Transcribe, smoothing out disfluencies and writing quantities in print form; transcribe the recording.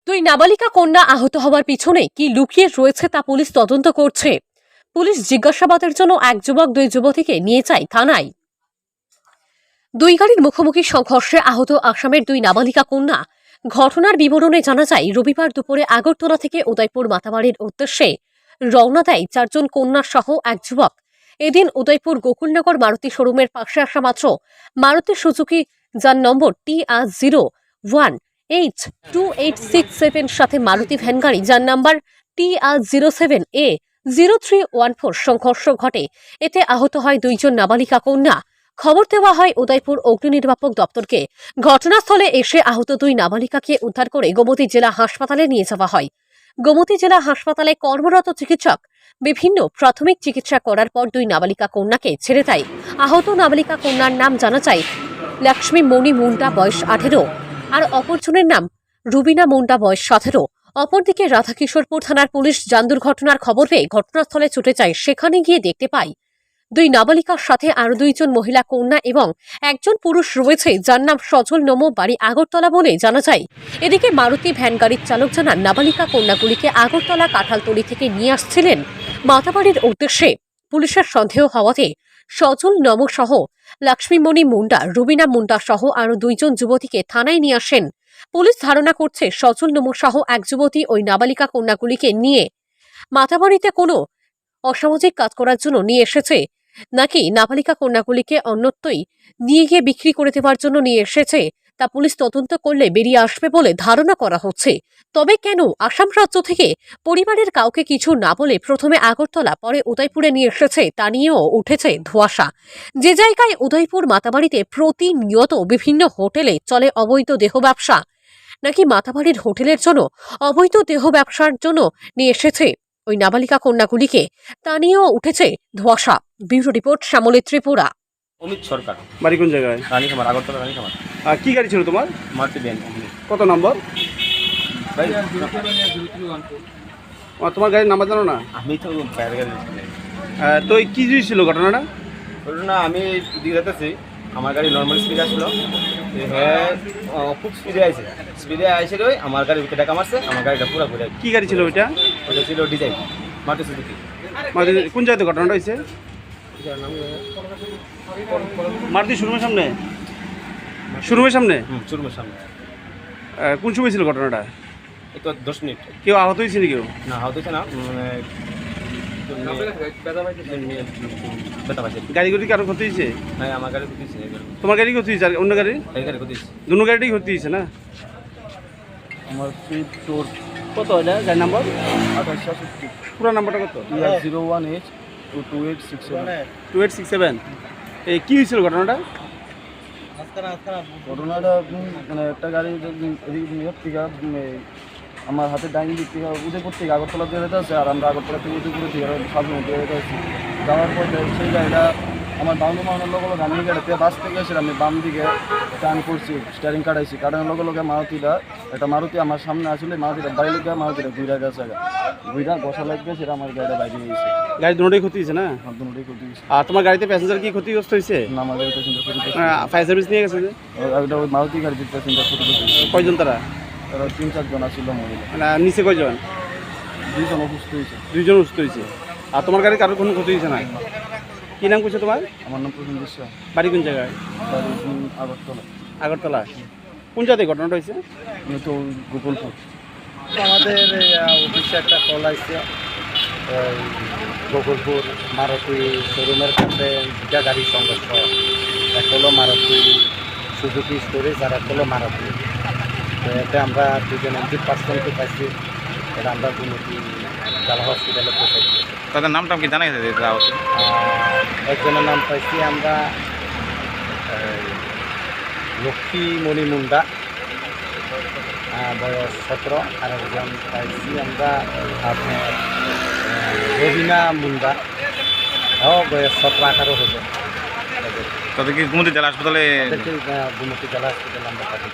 দুই নাবালিকা কন্যা আহত হওয়ার পিছনে কি লুকিয়ে রয়েছে তা পুলিশ তদন্ত করছে। পুলিশ জিজ্ঞাসাবাদের জন্য এক যুবক দুই যুবতীকে নিয়ে যায় থানায়। দুই গাড়ির মুখোমুখি সংঘর্ষে আহত আসামের দুই নাবালিকা কন্যা। ঘটনার বিবরণে জানা যায়, রবিবার দুপুরে আগরতলা থেকে উদয়পুর মাতাবাড়ির উদ্দেশ্যে রওনা দেয় চারজন কন্যা সহ এক যুবক। এদিন উদয়পুর গোকুলনগর মারুতি শোরুমের পাশে আসা মাত্র মারুতি সুজুকি যার নম্বর TR01H2867 সাথে মারুতি ভ্যান গাড়ি যার নাম্বার TR07A0314 সংঘর্ষ ঘটে। এতে আহত হয় দুইজন নাবালিকা কন্যা। খবর দেওয়া হয় উদয়পুর অগ্নি নির্বাপক দপ্তরকে। ঘটনাস্থলে এসে আহত দুই নাবালিকাকে উদ্ধার করে গোমতী জেলা হাসপাতালে নিয়ে যাওয়া হয়। গোমতী জেলা হাসপাতালে কর্মরত চিকিৎসক বিভিন্ন প্রাথমিক চিকিৎসা করার পর দুই নাবালিকা কন্যাকে ছেড়ে দেয়। আহত নাবালিকা কন্যার নাম জানা যায় লক্ষ্মী মণি মুন্ডা, বয়স 18, আর অপরজনের নাম রুবিনা মুন্ডা, বয়স 17। অপরদিকে রাধাকিশোরপুর থানার পুলিশ যান দুর্ঘটনার খবর পেয়ে ঘটনাস্থলে ছুটে যায়। সেখানে গিয়ে দেখতে পায় দুই নাবালিকার সাথে আরো দুইজন মহিলা কন্যা এবং একজন পুরুষ রয়েছে যার নাম সজল নমো, বাড়ি আগরতলা বলে জানা যায়। এদিকে মারুতি ভ্যান গাড়ির চালক জানান, নাবালিকা কন্যাগুলিকে আগরতলা কাঁঠালতলি থেকে নিয়ে আসছিলেন মাতাবাড়ির উদ্দেশ্যে। পুলিশের সন্দেহ হওয়াতে সজল নমো সহ লক্ষ্মীমণি মুন্ডা, রুবিনা মুন্ডা সহ আরো দুইজন যুবতীকে থানায় নিয়ে আসেন। পুলিশ ধারণা করছে সজল নমো সহ এক যুবতী ওই নাবালিকা কন্যাগুলিকে নিয়ে মাতাবাড়িতে কোনো অসামাজিক কাজ করার জন্য নিয়ে এসেছে, নাকি নাবালিকা কন্যাগুলিকে অন্যত্রই নিয়ে গিয়ে বিক্রি করে দেওয়ার জন্য নিয়ে এসেছে তা পুলিশ তদন্ত করলে বেরিয়ে আসবে বলে ধারণা করা হচ্ছে। তবে কেন আসাম রাজ্য থেকে পরিবারের কাউকে কিছু না বলে প্রথমে আগরতলা পরে উদয়পুরে নিয়ে এসেছে তা নিয়েও উঠেছে ধোঁয়াশা। যে জায়গায় উদয়পুর মাতাবাড়িতে প্রতিনিয়ত বিভিন্ন হোটেলে চলে অবৈধ দেহ ব্যবসা, নাকি মাতাবাড়ির হোটেলের জন্য অবৈধ দেহ ব্যবসার জন্য নিয়ে এসেছে ওই নাবালিকা কন্যাগুলিকে তা নিয়েও উঠেছে ধোঁয়াশা। Bureau report, Shyamali Tripura. অমিত সরকার, বাড়ি কোন জায়গায়? রানীখামার, আগরতলা রানীখামার। কি গাড়ি ছিল তোমার? মারুতি ভ্যান। কত নম্বর? ভাই তোমার গাড়ির নাম্বার জানো না? আমি তো বাইরে গাড়ি তো কি ছিল ঘটনাটা? বলুন না, আমি দিকে যেতেছি, আমার গাড়ি নর্মাল স্পিডে আসলো, হ্যাঁ খুব স্পিডে আইসে ওই আমার গাড়ির ভিতরে টাকা মারছে, আমার গাড়িটা পুরো ঘুরে। কি গাড়ি ছিল ওইটা? ওটা ছিল ডিজাইন মারুতি সুজুকি। কোন জায়গাতে ঘটনাটা হয়েছে? মারুতি শোরুমের সামনে? শোরুমের সামনে? শোরুমের সামনে। কোন সময় ছিল ঘটনাটা? এই তো 10 মিনিট। কেউ আহত হয়েছে কেউ? না আহত হচ্ছে না, ব্যথা পাইছে। গাড়িগুলি কারো ক্ষতি হয়েছে? হ্যাঁ আমার গাড়ি ক্ষতি হয়েছে। তোমার গাড়ি ক্ষতি হয়েছে আর অন্য গাড়ি? এই গাড়ি ক্ষতি হয়েছে। দুনো গাড়িটাই ক্ষতি হয়েছে না? আমার স্পিড তোর কত এটা গাড়ি নাম্বার? 2867। পুরো নাম্বারটা কত? 01H2867। 2867। এই কি হয়েছিল ঘটনাটা? ঘটনাটা মানে একটা গাড়ি থেকে আমার হাতে ডাইনি দিক থেকে উদয়পুর থেকে আগরতলা দিয়ে যেতে আছে, আর আমরা আগরতলা থেকে উদয়পুর থেকে সাবরুম দিয়ে যেতে আসছি। যাওয়ার পর সেই গাড়িটা আমার ডাউনি মারানোর লগে লগে আমি গাড়িতে বাস থেকে এসে আমি বাম দিকে টার্ন করছি, স্টিয়ারিং কাটাইছি, কাটানোর লগে লগে মারুতিটা একটা মারুতি আমার সামনে আসলে মারুতিটা বাইরে লেগে মারুতিটা ঘুরে গেছে, ঘুরা বসা লাগবে, সেটা আমার গাড়িটা বাইরে গিয়েছে। গাড়ি দুটোই ক্ষতি হয়েছে না? দুটোই ক্ষতি হয়েছে। আর তোমার গাড়িতে প্যাসেঞ্জার কি ক্ষতিগ্রস্ত হয়েছে? না, আমার গাড়িতে ক্ষতি ফায়ার সার্ভিস নিয়ে গেছে যে? ওইটা ওই মারুতি গাড়িতে প্যাসেঞ্জার ক্ষতিগ্রস্ত। কয়জন তারা? তারা 3-4 জন আসছিল মহিলা। মানে নিচে কয়জন? 2 জন অসুস্থ হয়েছে। 2 জন অসুস্থ হয়েছে। আর তোমার গাড়ি কারোর কোনো ক্ষতি হয়েছে না? কি নাম করছে তোমার? আমার নাম প্রসেন বিশ্বাস, বাড়ি কোন জায়গায়? বাড়ি আগরতলা। আগরতলা। কোন জায়গায় ঘটনাটা হয়েছে? আমি তো গোকুলপুর। আমাদের অফিসে একটা কল আসছে, গোকুলপুর মারুতি শোরুমের কাছে দুটা গাড়ির সংঘর্ষ। একটা হলো মারুতি সুজুকি স্টোরেজ আর একটা হলো মারুতি। তো এতে আমরা দুজন ইঞ্জিন পার্সনকে পাইছি, এটা আমরা গোমতী জেলা হসপিটালে পৌঁছে দিয়েছি। তাদের নামটা কি জানা গেছে? একজনের নাম পাইছি আমরা লক্ষ্মীমণি মুন্ডা, বয়স 17, আর একজন পাইছি আমরা আপনার রবিনা মুন্ডা, বয়স 17-18 হবে। তাদের কি কুমুদি জেলা হাসপাতালে? গোমতী জেলা হসপিটালে আমরা পাঠিয়েছি।